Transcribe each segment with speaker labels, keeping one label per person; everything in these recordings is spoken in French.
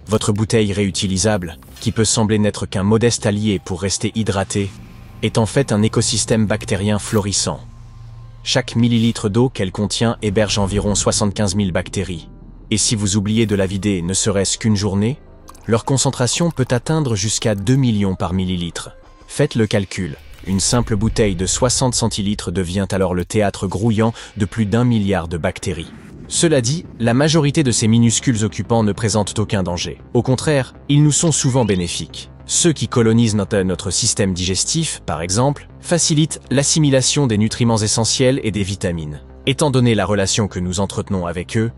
Speaker 1: Votre bouteille réutilisable, qui peut sembler n'être qu'un modeste allié pour rester hydraté, est en fait un écosystème bactérien florissant. Chaque millilitre d'eau qu'elle contient héberge environ 75 000 bactéries. Et si vous oubliez de la vider ne serait-ce qu'une journée, leur concentration peut atteindre jusqu'à 2 millions par millilitre. Faites le calcul. Une simple bouteille de 60 centilitres devient alors le théâtre grouillant de plus d'1 milliard de bactéries. Cela dit, la majorité de ces minuscules occupants ne présentent aucun danger. Au contraire, ils nous sont souvent bénéfiques. Ceux qui colonisent notre système digestif, par exemple, facilitent l'assimilation des nutriments essentiels et des vitamines. Étant donné la relation que nous entretenons avec eux,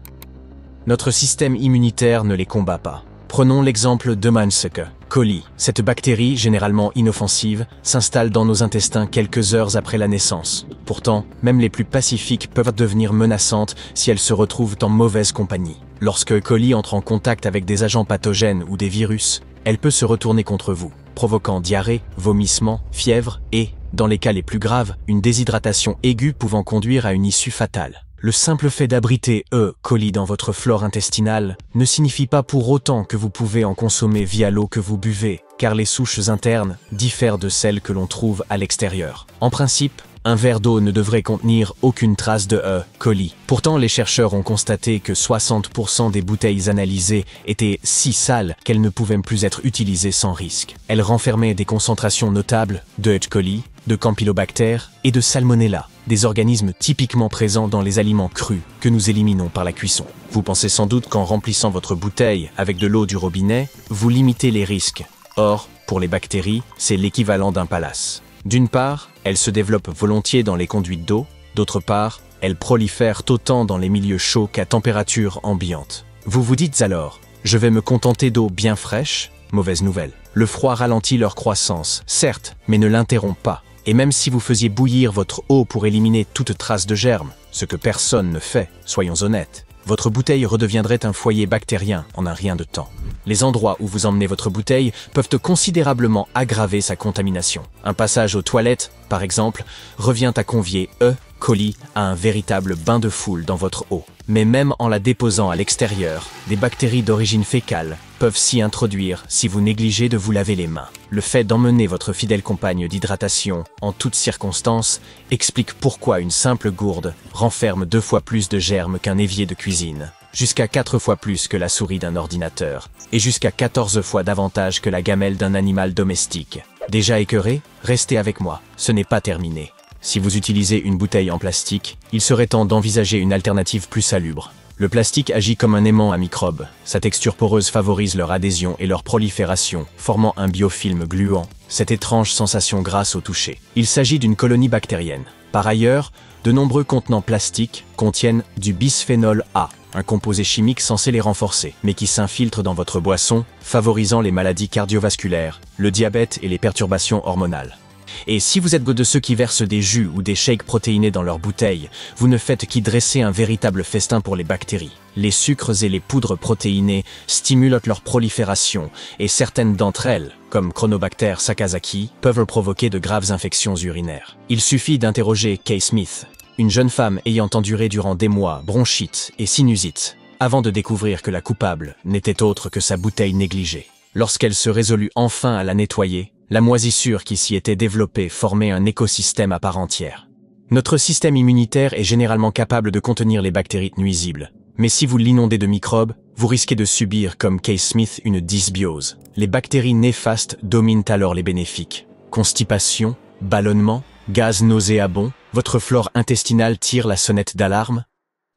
Speaker 1: notre système immunitaire ne les combat pas. Prenons l'exemple de Mansuke coli. Cette bactérie, généralement inoffensive, s'installe dans nos intestins quelques heures après la naissance. Pourtant, même les plus pacifiques peuvent devenir menaçantes si elles se retrouvent en mauvaise compagnie. Lorsque coli entre en contact avec des agents pathogènes ou des virus, elle peut se retourner contre vous, provoquant diarrhée, vomissements, fièvre et, dans les cas les plus graves, une déshydratation aiguë pouvant conduire à une issue fatale. Le simple fait d'abriter E. coli dans votre flore intestinale ne signifie pas pour autant que vous pouvez en consommer via l'eau que vous buvez, car les souches internes diffèrent de celles que l'on trouve à l'extérieur. En principe, un verre d'eau ne devrait contenir aucune trace de E. coli. Pourtant, les chercheurs ont constaté que 60% des bouteilles analysées étaient si sales qu'elles ne pouvaient plus être utilisées sans risque. Elles renfermaient des concentrations notables de E. coli, de Campylobacter et de Salmonella, des organismes typiquement présents dans les aliments crus que nous éliminons par la cuisson. Vous pensez sans doute qu'en remplissant votre bouteille avec de l'eau du robinet, vous limitez les risques. Or, pour les bactéries, c'est l'équivalent d'un palace. D'une part, elles se développent volontiers dans les conduites d'eau, d'autre part, elles prolifèrent autant dans les milieux chauds qu'à température ambiante. Vous vous dites alors, je vais me contenter d'eau bien fraîche? Mauvaise nouvelle. Le froid ralentit leur croissance, certes, mais ne l'interrompt pas. Et même si vous faisiez bouillir votre eau pour éliminer toute trace de germes, ce que personne ne fait, soyons honnêtes, votre bouteille redeviendrait un foyer bactérien en un rien de temps. Les endroits où vous emmenez votre bouteille peuvent considérablement aggraver sa contamination. Un passage aux toilettes, par exemple, revient à convier E. coli à un véritable bain de foule dans votre eau. Mais même en la déposant à l'extérieur, des bactéries d'origine fécale peuvent s'y introduire si vous négligez de vous laver les mains. Le fait d'emmener votre fidèle compagne d'hydratation en toutes circonstances explique pourquoi une simple gourde renferme 2 fois plus de germes qu'un évier de cuisine, jusqu'à 4 fois plus que la souris d'un ordinateur, et jusqu'à 14 fois davantage que la gamelle d'un animal domestique. Déjà écœuré? Restez avec moi, ce n'est pas terminé. Si vous utilisez une bouteille en plastique, il serait temps d'envisager une alternative plus salubre. Le plastique agit comme un aimant à microbes. Sa texture poreuse favorise leur adhésion et leur prolifération, formant un biofilm gluant, cette étrange sensation grasse au toucher. Il s'agit d'une colonie bactérienne. Par ailleurs, de nombreux contenants plastiques contiennent du bisphénol A, un composé chimique censé les renforcer, mais qui s'infiltre dans votre boisson, favorisant les maladies cardiovasculaires, le diabète et les perturbations hormonales. Et si vous êtes de ceux qui versent des jus ou des shakes protéinés dans leurs bouteilles, vous ne faites qu'y dresser un véritable festin pour les bactéries. Les sucres et les poudres protéinées stimulent leur prolifération et certaines d'entre elles, comme Chronobacter sakazaki, peuvent provoquer de graves infections urinaires. Il suffit d'interroger Kay Smith, une jeune femme ayant enduré durant des mois bronchite et sinusite, avant de découvrir que la coupable n'était autre que sa bouteille négligée. Lorsqu'elle se résolut enfin à la nettoyer, la moisissure qui s'y était développée formait un écosystème à part entière. Notre système immunitaire est généralement capable de contenir les bactéries nuisibles. Mais si vous l'inondez de microbes, vous risquez de subir, comme Kay Smith, une dysbiose. Les bactéries néfastes dominent alors les bénéfiques. Constipation, ballonnement, gaz nauséabond, votre flore intestinale tire la sonnette d'alarme?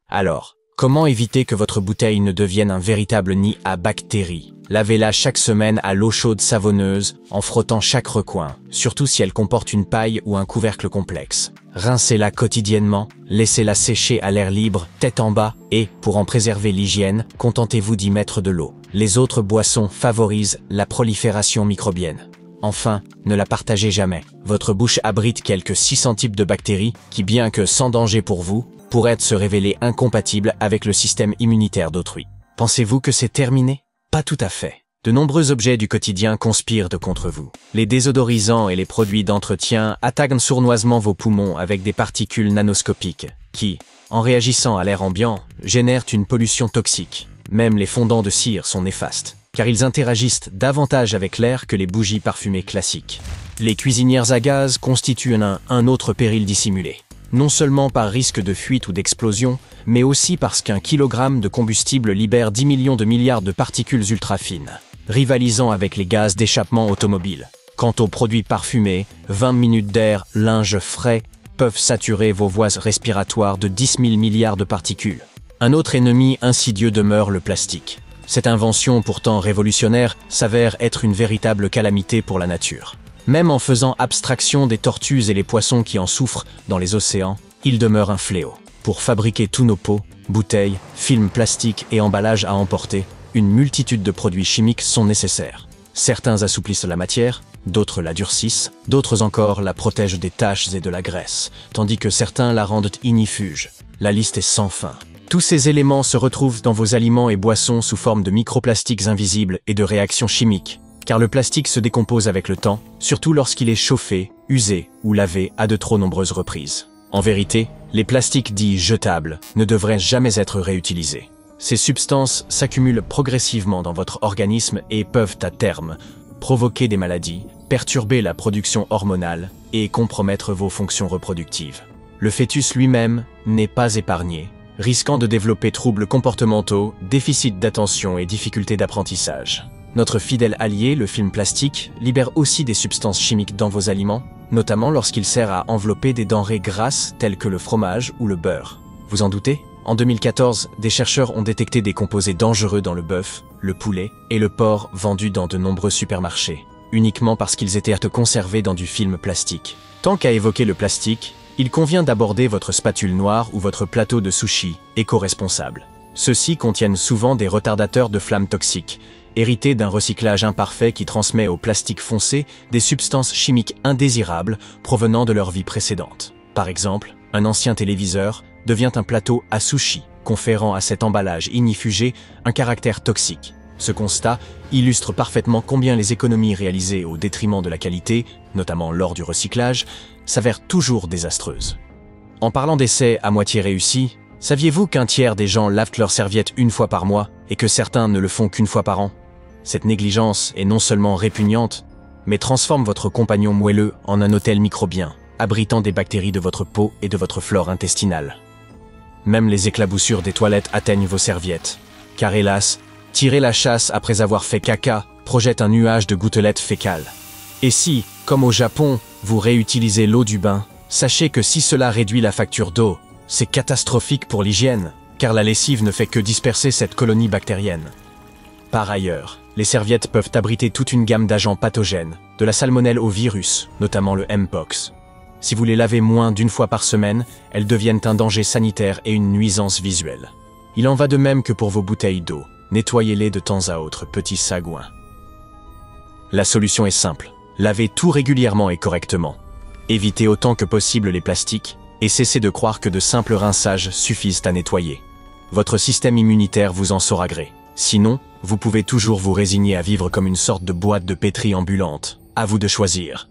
Speaker 1: Alors, comment éviter que votre bouteille ne devienne un véritable nid à bactéries? Lavez-la chaque semaine à l'eau chaude savonneuse, en frottant chaque recoin, surtout si elle comporte une paille ou un couvercle complexe. Rincez-la quotidiennement, laissez-la sécher à l'air libre, tête en bas, et, pour en préserver l'hygiène, contentez-vous d'y mettre de l'eau. Les autres boissons favorisent la prolifération microbienne. Enfin, ne la partagez jamais. Votre bouche abrite quelques 600 types de bactéries qui, bien que sans danger pour vous, pourraient se révéler incompatibles avec le système immunitaire d'autrui. Pensez-vous que c'est terminé? Pas tout à fait. De nombreux objets du quotidien conspirent contre vous. Les désodorisants et les produits d'entretien attaquent sournoisement vos poumons avec des particules nanoscopiques qui, en réagissant à l'air ambiant, génèrent une pollution toxique. Même les fondants de cire sont néfastes, car ils interagissent davantage avec l'air que les bougies parfumées classiques. Les cuisinières à gaz constituent un autre péril dissimulé. Non seulement par risque de fuite ou d'explosion, mais aussi parce qu'un kilogramme de combustible libère 10 millions de milliards de particules ultra fines, rivalisant avec les gaz d'échappement automobile. Quant aux produits parfumés, 20 minutes d'air, linge frais, peuvent saturer vos voies respiratoires de 10 000 milliards de particules. Un autre ennemi insidieux demeure le plastique. Cette invention pourtant révolutionnaire s'avère être une véritable calamité pour la nature. Même en faisant abstraction des tortues et les poissons qui en souffrent dans les océans, il demeure un fléau. Pour fabriquer tous nos pots, bouteilles, films plastiques et emballages à emporter, une multitude de produits chimiques sont nécessaires. Certains assouplissent la matière, d'autres la durcissent, d'autres encore la protègent des taches et de la graisse, tandis que certains la rendent ignifuge. La liste est sans fin. Tous ces éléments se retrouvent dans vos aliments et boissons sous forme de microplastiques invisibles et de réactions chimiques. Car le plastique se décompose avec le temps, surtout lorsqu'il est chauffé, usé ou lavé à de trop nombreuses reprises. En vérité, les plastiques dits jetables ne devraient jamais être réutilisés. Ces substances s'accumulent progressivement dans votre organisme et peuvent à terme provoquer des maladies, perturber la production hormonale et compromettre vos fonctions reproductives. Le fœtus lui-même n'est pas épargné, risquant de développer troubles comportementaux, déficit d'attention et difficultés d'apprentissage. Notre fidèle allié, le film plastique, libère aussi des substances chimiques dans vos aliments, notamment lorsqu'il sert à envelopper des denrées grasses telles que le fromage ou le beurre. Vous en doutez ? En 2014, des chercheurs ont détecté des composés dangereux dans le bœuf, le poulet et le porc vendus dans de nombreux supermarchés, uniquement parce qu'ils étaient conservés dans du film plastique. Tant qu'à évoquer le plastique, il convient d'aborder votre spatule noire ou votre plateau de sushi, éco-responsable. Ceux-ci contiennent souvent des retardateurs de flammes toxiques, hérités d'un recyclage imparfait qui transmet au plastique foncé des substances chimiques indésirables provenant de leur vie précédente. Par exemple, un ancien téléviseur devient un plateau à sushi, conférant à cet emballage ignifugé un caractère toxique. Ce constat illustre parfaitement combien les économies réalisées au détriment de la qualité, notamment lors du recyclage, s'avèrent toujours désastreuses. En parlant d'essais à moitié réussis, saviez-vous qu'un tiers des gens lavent leurs serviettes une fois par mois et que certains ne le font qu'une fois par an ? Cette négligence est non seulement répugnante, mais transforme votre compagnon moelleux en un hôtel microbien, abritant des bactéries de votre peau et de votre flore intestinale. Même les éclaboussures des toilettes atteignent vos serviettes, car hélas, tirer la chasse après avoir fait caca projette un nuage de gouttelettes fécales. Et si, comme au Japon, vous réutilisez l'eau du bain, sachez que si cela réduit la facture d'eau, c'est catastrophique pour l'hygiène, car la lessive ne fait que disperser cette colonie bactérienne. Par ailleurs, les serviettes peuvent abriter toute une gamme d'agents pathogènes, de la salmonelle au virus, notamment le Mpox. Si vous les lavez moins d'une fois par semaine, elles deviennent un danger sanitaire et une nuisance visuelle. Il en va de même que pour vos bouteilles d'eau. Nettoyez-les de temps à autre, petits sagouins. La solution est simple. Lavez tout régulièrement et correctement. Évitez autant que possible les plastiques et cessez de croire que de simples rinçages suffisent à nettoyer. Votre système immunitaire vous en saura gré. Sinon, vous pouvez toujours vous résigner à vivre comme une sorte de boîte de pétri ambulante. À vous de choisir.